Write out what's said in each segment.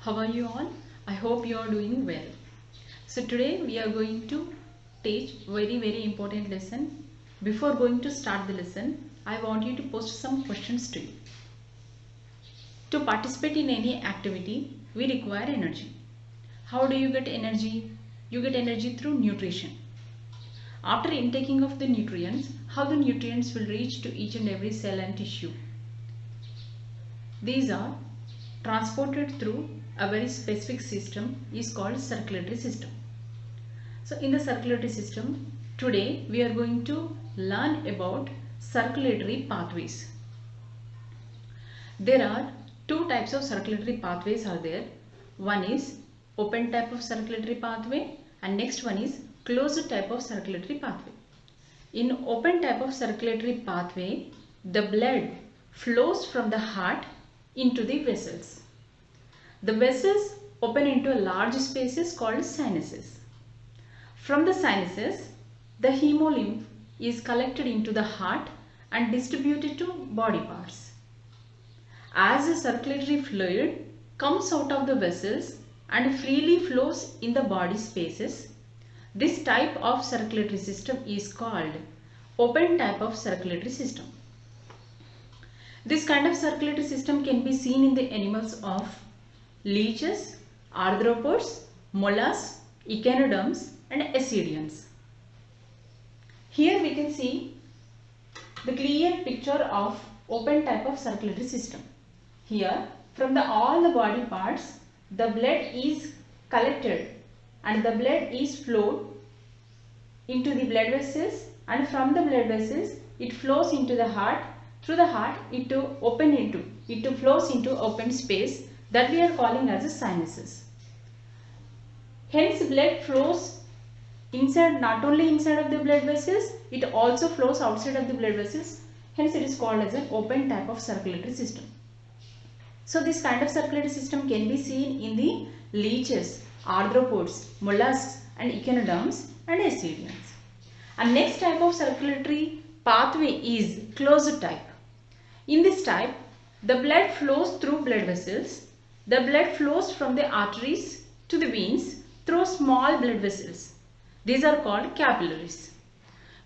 How are you all? I hope you are doing well. So today we are going to teach very important lesson. Before going to start the lesson, I want you to post some questions to you. To participate in any activity, we require energy. How do you get energy? You get energy through nutrition. After intaking of the nutrients, how the nutrients will reach to each and every cell and tissue. These are transported through a very specific system is called circulatory system. So in the circulatory system, today we are going to learn about circulatory pathways. There are two types of circulatory pathways are there. One is open type of circulatory pathway and next one is closed type of circulatory pathway. In open type of circulatory pathway, the blood flows from the heart into the vessels. The vessels open into a large spaces called sinuses. From the sinuses, the hemolymph is collected into the heart and distributed to body parts. As the circulatory fluid comes out of the vessels and freely flows in the body spaces, this type of circulatory system is called open type of circulatory system. This kind of circulatory system can be seen in the animals of leeches, arthropods, mollusks, echinoderms and ascidians. Here we can see the clear picture of open type of circulatory system. Here from all the body parts, the blood is collected and the blood is flowed into the blood vessels, and from the blood vessels it flows into the heart. Through the heart it flows into open space that we are calling as the sinuses. Hence blood flows inside, not only inside of the blood vessels, it also flows outside of the blood vessels. Hence it is called as an open type of circulatory system. So this kind of circulatory system can be seen in the leeches, arthropods, mollusks and echinoderms and ascidians. And next type of circulatory pathway is closed type. In this type, the blood flows through blood vessels. The blood flows from the arteries to the veins through small blood vessels. These are called capillaries.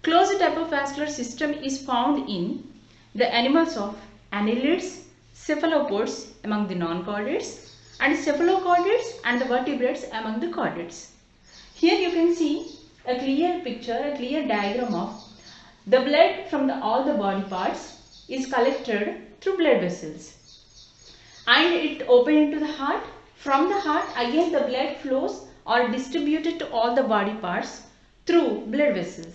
Closed type of vascular system is found in the animals of annelids, cephalopods among the non-chordates, and cephalochordates and the vertebrates among the chordates. Here you can see a clear picture, a clear diagram of the blood from all the body parts is collected through blood vessels and it open into the heart. From the heart again the blood flows or distributed to all the body parts through blood vessels.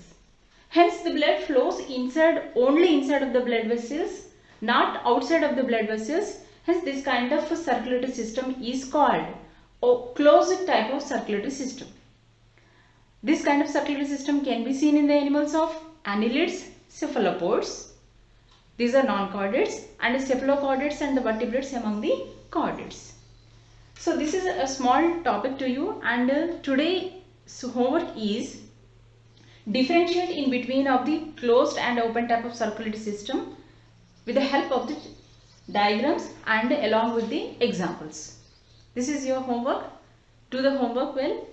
Hence the blood flows only inside of the blood vessels, not outside of the blood vessels. Hence this kind of circulatory system is called a closed type of circulatory system. This kind of circulatory system can be seen in the animals of annelids, cephalopods. These are non-chordates, and cephalochordates and the vertebrates among the chordates. So this is a small topic to you, and today's homework is differentiate in between of the closed and open type of circulatory system with the help of the diagrams and along with the examples. This is your homework. Do the homework well.